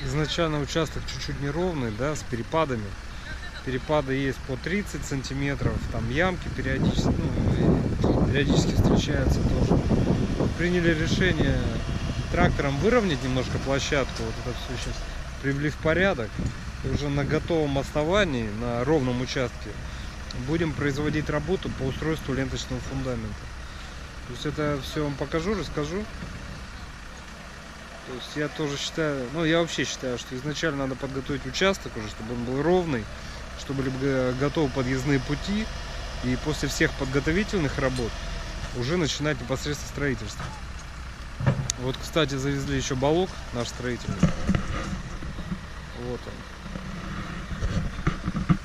Изначально участок чуть-чуть неровный, да, с перепадами. Перепады есть по 30 сантиметров, там ямки периодически, периодически встречаются тоже. Приняли решение трактором выровнять немножко площадку, вот это все сейчас привели в порядок. И уже на готовом основании, на ровном участке, будем производить работу по устройству ленточного фундамента. То есть это все вам покажу, расскажу. То есть я тоже считаю, я вообще считаю, что изначально надо подготовить участок уже, чтобы он был ровный, чтобы были готовы подъездные пути, и после всех подготовительных работ уже начинать непосредственно строительство. Вот, кстати, завезли еще балок наш строительный. Вот он.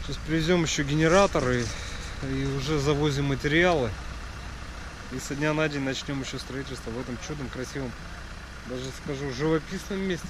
Сейчас привезем еще генераторы и уже завозим материалы. И со дня на день начнем еще строительство в этом чудном, красивом, даже скажу, живописном месте.